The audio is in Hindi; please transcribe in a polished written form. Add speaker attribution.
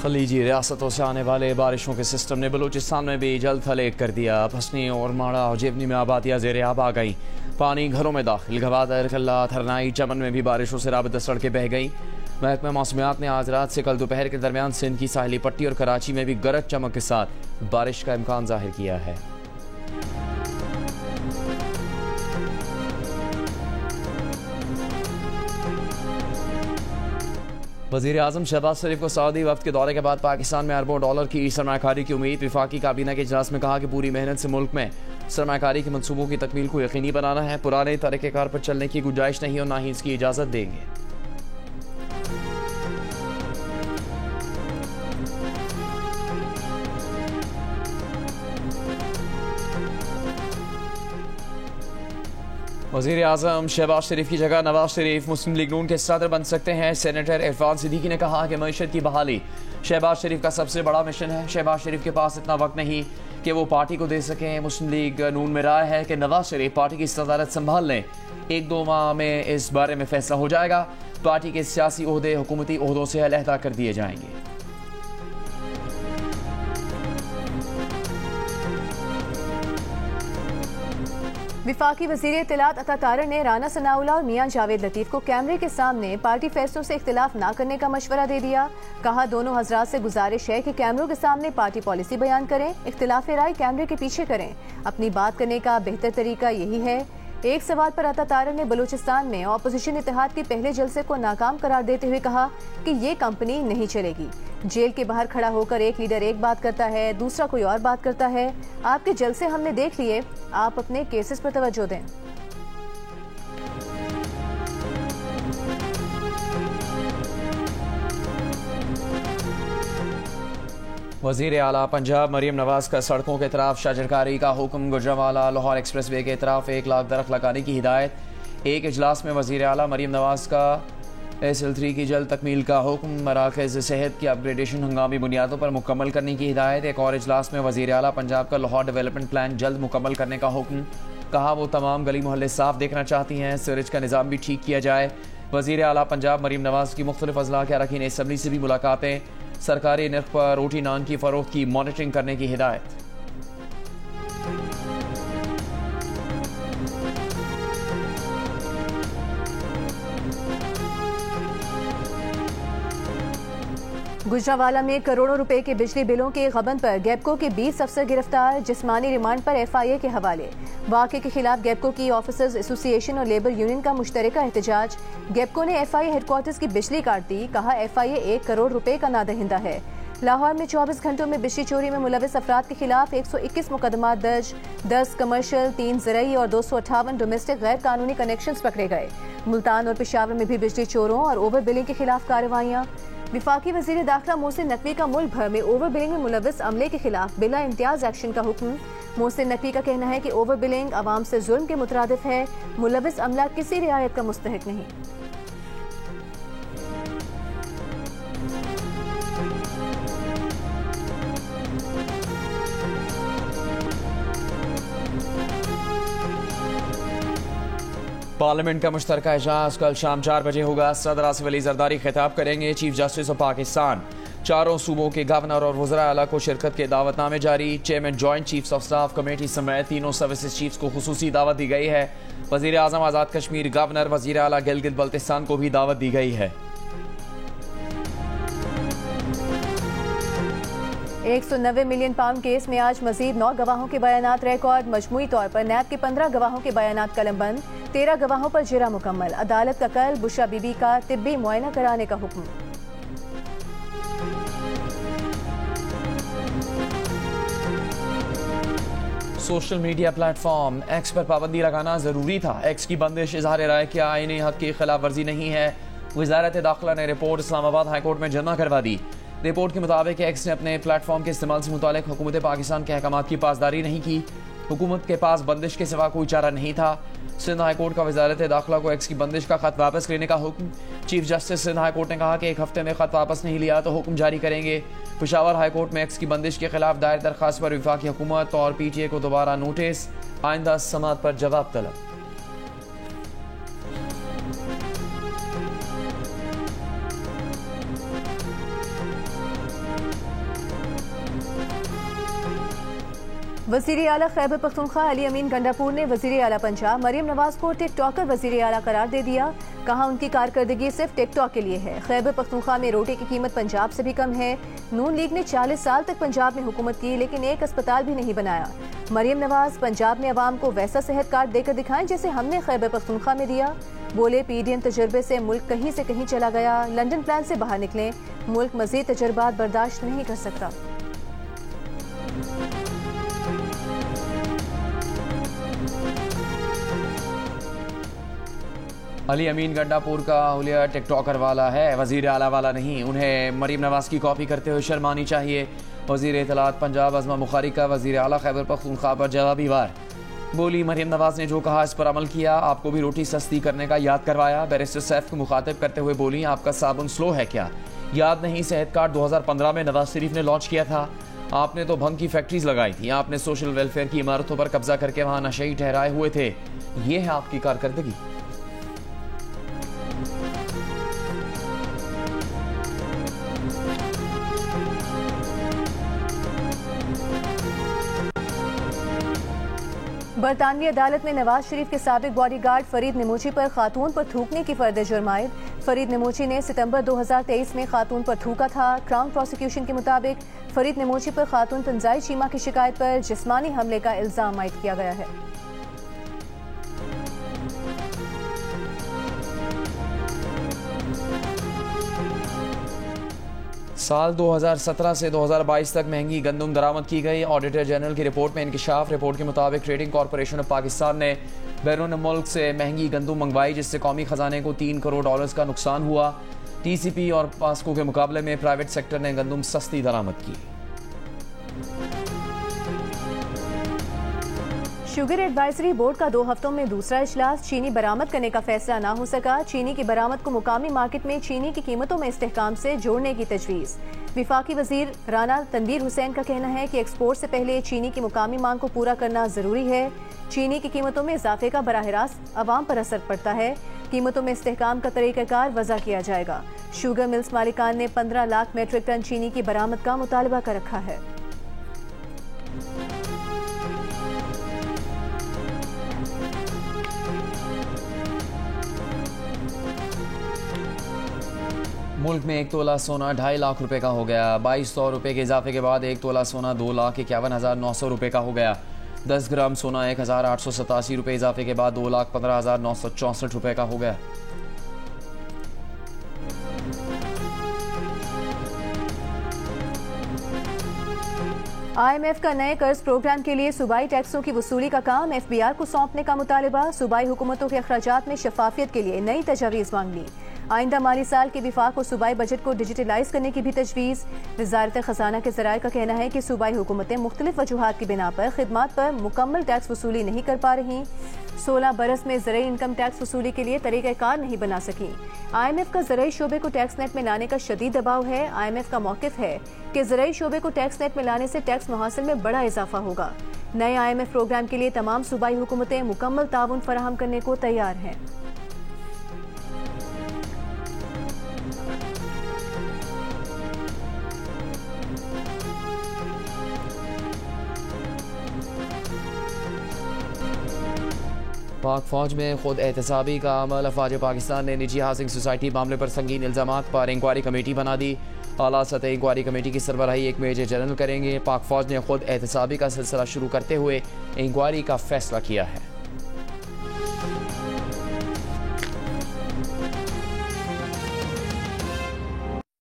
Speaker 1: खलीजी रियासतों से आने वाले बारिशों के सिस्टम ने बलूचिस्तान में भी जल्द हलेक कर दिया। भसनी और माड़ा और जेवनी में आबादियाँ ज़ेर आब आ गईं। पानी घरों में दाखिल। गवादर, कल्ला, थरनाई, चमन में भी बारिशों से राबता सड़कें बह गईं। महकमा मौसमियात ने आज रात से कल दोपहर के दरमियान सिंध की साहिली पट्टी और कराची में भी गरज चमक के साथ बारिश का इम्कान जाहिर किया है। वज़ीर आज़म शहबाज शरीफ को सऊदी वफ्द के दौरे के बाद पाकिस्तान में अरबों डॉलर की सरमाकारी की उम्मीद। वफाकी काबीना के इजलास में कहा कि पूरी मेहनत से मुल्क में सरमाकारी के मनसूबों की तकमील को यकीनी बनाना है। पुराने तरीक़ेकार पर चलने की गुंजाइश नहीं और ना ही इसकी इजाज़त देंगे। वज़ीर आज़म शहबाज शरीफ की जगह नवाज शरीफ मुस्लिम लीग नून के सदर बन सकते हैं। सेनेटर इरफान सिद्दीकी ने कहा कि मईशत की बहाली शहबाज शरीफ का सबसे बड़ा मिशन है। शहबाज शरीफ के पास इतना वक्त नहीं कि वो पार्टी को दे सकें। मुस्लिम लीग नून में राय है कि नवाज शरीफ पार्टी की सदारत संभाल लें। 1-2 माह में इस बारे में फैसला हो जाएगा। पार्टी के सियासी ओहदे हुकूमती ओहदों से अलहदा कर दिए जाएंगे।
Speaker 2: विफाकी वज़ीर इत्तलात अता तारड़ ने राना सनाउल्लाह और मियां जावेद लतीफ को कैमरे के सामने पार्टी फैसलों से इख्तिलाफ न करने का मशवरा दे दिया। कहा दोनों हजरात से गुजारिश है कि कैमरों के सामने पार्टी पॉलिसी बयान करें, इख्तिलाफ राय कैमरे के पीछे करें। अपनी बात करने का बेहतर तरीका यही है। एक सवाल पर अता तारड़ ने बलूचिस्तान में ऑपोजिशन इत्तेहाद के पहले जलसे को नाकाम करार देते हुए कहा कि ये कंपनी नहीं चलेगी। जेल के बाहर खड़ा होकर एक लीडर एक बात करता है, दूसरा कोई और बात करता है। आपके जलसे हमने देख लिए, आप अपने केसेस पर तवज्जो दें।
Speaker 1: वज़ीर आला पंजाब मरीम नवाज का सड़कों के तरफ शजरकारी का हुक्म। गुजरांवाला लाहौर एक्सप्रेस वे के तरफ 1 लाख दरख्त लगाने की हिदायत। एक इजलास में वज़ीर आला मरीम नवाज का SL3 की जल्द तकमील का हुक्म। मराकज़ सेहत की अपग्रेडेशन हंगामी बुनियादों पर मुकम्मल करने की हिदायत। एक और इजलास में वज़ीर आला पंजाब का लाहौर डेवलपमेंट प्लान जल्द मुकम्मल करने का हुक्म। कहा वो तमाम गली मोहल्ले साफ देखना चाहती हैं। सीवरेज का निज़ाम भी ठीक किया जाए। वज़ीर आला पंजाब मरीम नवाज की मुख्तलिफ अज़ला के अरकान असम्बली से भी मुलाकातें। सरकारी नर्ख पर रोटी नान की फ़रोख्त की मॉनिटरिंग करने की हिदायत।
Speaker 2: गुजरांवाला में करोड़ों रुपए के बिजली बिलों के गबन पर गैपको के 20 अफसर गिरफ्तार। जिस्मानी रिमांड पर FIA के हवाले। वाक़े के खिलाफ गैपको की ऑफिसर्स एसोसिएशन और लेबर यूनियन का मुश्तरका एहतजाज। गैपको ने FIA हेडक्वार्टर्स की बिजली काट दी। कहा FIA 1 करोड़ रुपए का नादहिंदा है। लाहौर में 24 घंटों में बिजली चोरी में मुलविस अफराद के खिलाफ 121 मुकदमा दर्ज। 10 कमर्शियल, 3 ज़रई और 258 डोमेस्टिक गैर कानूनी कनेक्शंस पकड़े गए। मुल्तान और पेशावर में भी बिजली चोरों और ओवर बिलिंग के खिलाफ कार्रवाइयाँ। विफाकी वज़ीर दाखिला मोहसिन नकवी का मुल्क भर में ओवर बिलिंग में मुलविस अमले के खिलाफ बिला इम्तियाज एक्शन का हुक्म। मोहसिन नकवी का कहना है कि ओवर बिलिंग अवाम से जुल्म के मुतरादिफ है। मुलविस अमला किसी रियायत का मुस्तहिक नहीं।
Speaker 1: पार्लियामेंट का मुश्तरका इजलास कल शाम 4 बजे होगा। सदर आसिफ अली जरदारी खिताब करेंगे। चीफ जस्टिस ऑफ पाकिस्तान चारों सूबों के गवर्नर और वज़रा आला को शिरकत के दावतनामे जारी। Chairman joint chiefs of staff committee समेत तीनों सर्विसेज चीफ्स को खुसूसी दावत दी गई है। वज़ीर आज़म आज़ाद कश्मीर गवर्नर वज़ीर आला गिलगित बल्तिस्तान को भी दावत दी गई है।
Speaker 2: 190 मिलियन पाउंड केस में आज मजीद 9 गवाहों के बयानात रिकॉर्ड। मजमूई तौर पर नैब के 15 गवाहों के बयानात कलमबंद। 13 गवाहों पर जिरा मुकम्मल। अदालत का कल बुशरा बीबी का तिब्बी मुआयना कराने का हुक्म।
Speaker 1: सोशल मीडिया प्लेटफॉर्म एक्स पर पाबंदी लगाना जरूरी था। एक्स की बंदिश इजहार राय के आईनी हक की खिलाफ वर्जी नहीं है। वज़ारत दाखिला ने रिपोर्ट इस्लामाबाद हाईकोर्ट में जमा करवा दी। रिपोर्ट के मुताबिक एक्स ने अपने प्लेटफॉर्म के इस्तेमाल से मुतालिक हुकूमत पाकिस्तान के अहकामात की पासदारी नहीं की। हुकूमत के पास बंदिश के सिवा कोई चारा नहीं था। सिंध हाई कोर्ट का वज़ारत दाखिला को एक्स की बंदिश का खत वापस लेने का हुक्म। Chief justice Sindh high court ने कहा कि 1 हफ्ते में खत वापस नहीं लिया तो हुक्म जारी करेंगे। पेशावर हाई कोर्ट में एक्स की बंदिश के खिलाफ दायर दरखास्त पर वफाकी हुकूमत और PTA को दोबारा नोटिस। आइंदा समात पर जवाब तलब।
Speaker 2: वज़ीर आला खैबर पख्तूनख्वा अली अमीन गंडापुर ने वज़ीर आला पंजाब मरियम नवाज को टिकटॉकर वज़ीर आला करार दे दिया। कहा उनकी कारकर्दगी सिर्फ टिकटॉक के लिए है। खैबर पख्तूनख्वा में रोटी की कीमत पंजाब से भी कम है। नून लीग ने 40 साल तक पंजाब में हुकूमत की, लेकिन एक अस्पताल भी नहीं बनाया। मरियम नवाज पंजाब में अवाम को वैसा सेहत कार्ड देकर दिखाएं जैसे हमने खैबर पख्तूनख्वा में दिया। बोले PDM तजर्बे से मुल्क कहीं से कहीं चला गया। लंदन प्लान से बाहर निकले। मुल्क मजीद तजर्बात बर्दाश्त नहीं कर सकता।
Speaker 1: अली अमीन गंडापुर का हुलिया टिकटॉकर वाला है, वजीर आला वाला नहीं। उन्हें मरीम नवाज की कॉपी करते हुए शर्मानी चाहिए। वजीर इत्तलात पंजाब अज़मा बुखारी का वजीर आला खैबर पख्तूनख्वा पर जवाबी वार। बोली मरीम नवाज ने जो कहा इस पर अमल किया। आपको भी रोटी सस्ती करने का याद करवाया। बैरिस्टर सैफ को मुखातिब करते हुए बोली आपका साबुन स्लो है क्या, याद नहीं सेहत कार्ड 2015 में नवाज शरीफ ने लॉन्च किया था। आपने तो भंग की फैक्ट्रीज लगाई थी। आपने सोशल वेलफेयर की इमारतों पर कब्जा करके वहां नशई ठहराए हुए थे। ये है आपकी कारकर्दगी।
Speaker 2: बरतानवी अदालत में नवाज शरीफ के साबिक बॉडीगार्ड फरीद निमोची पर खातून पर थूकने की फर्द जुर्म आयद। फरीद निमोची ने सितंबर 2023 में खातून पर थूका था। क्राउन प्रोसिक्यूशन के मुताबिक फरीद निमोची पर खातून तंजाई चीमा की शिकायत पर जिस्मानी हमले का इल्जाम आयद किया गया है।
Speaker 1: साल 2017 से 2022 तक महंगी गंदम दरामद की गई। ऑडिटर जनरल की रिपोर्ट में इंकिशाफ। रिपोर्ट के मुताबिक ट्रेडिंग कॉरपोरेशन ऑफ पाकिस्तान ने बैरून मुल्क से महंगी गंदम मंगवाई, जिससे कौमी खजाने को $3 करोड़ का नुकसान हुआ। TCP और पास्को के मुकाबले में प्राइवेट सेक्टर ने गंदम सस्ती दरामद की।
Speaker 2: शुगर एडवाइजरी बोर्ड का 2 हफ्तों में दूसरा इजलास। चीनी बरामद करने का फैसला ना हो सका। चीनी की बरामद को मुकामी मार्केट में चीनी की कीमतों में इस्तेहकाम से जोड़ने की तजवीज़। विफाकी वजीर राना तनवीर हुसैन का कहना है कि एक्सपोर्ट से पहले चीनी की मुकामी मांग को पूरा करना जरूरी है। चीनी की कीमतों में इजाफे का बराह रास्त अवाम पर असर पड़ता है। कीमतों में इस्तेहकाम का तरीक़ाकार वज़ा किया जाएगा। शुगर मिल्स मालिकान ने 15 लाख मेट्रिक टन चीनी की बरामद का मुतालबा कर रखा है।
Speaker 1: मुल्क में 1 तोला सोना 2.5 लाख रुपए का हो गया। 2200 रुपए के इजाफे के बाद 1 तोला सोना 2,51,900 रुपए का हो गया। 10 ग्राम सोना 1,887 रुपए इजाफे के बाद 2,15,964 रुपए का हो गया।
Speaker 2: IMF का नए कर्ज प्रोग्राम के लिए सूबाई टैक्सों की वसूली का काम FBR को सौंपने का मुतालबा। सूबाई हुकूमतों के अखराजात में शफाफियत के लिए नई तजावीज़ मांग ली। आइंदा माली साल के विफाक और सूबाई बजट को डिजिटलाइज करने की भी तजवीज़। वजारत खजाना के ज़राए का कहना है कि सूबाई हुकूमतें मुख्तलिफ वजूहात की बिना पर खिदमात पर मुकम्मल टैक्स वसूली नहीं कर पा रही। 16 बरस में ज़रई इनकम टैक्स वसूली के लिए तरीक़ाकार नहीं बना सकी। IMF का ज़रई शोबे को टैक्स नेट में लाने का शदीद दबाव है। IMF का मौक़िफ़ है कि ज़रई शोबे को टैक्स नेट में लाने से टैक्स मुहासिल में बड़ा इजाफा होगा। नए IMF प्रोग्राम के लिए तमाम सूबाई हुकूमतें मुकम्मल ताउन फराहम करने को तैयार हैं।
Speaker 1: पाक फौज में खुद एहतसाबी का अमल। अफवाज पाकिस्तान ने निजी हाउसिंग सोसाइटी मामले पर संगीन इल्जामात पर इंक्वायरी कमेटी बना दी। आला सतह इंक्वायरी कमेटी की सरबराही एक मेजर जनरल करेंगे। पाक फौज ने खुद एहतसाबी का सिलसिला शुरू करते हुए इंक्वायरी का फैसला किया है।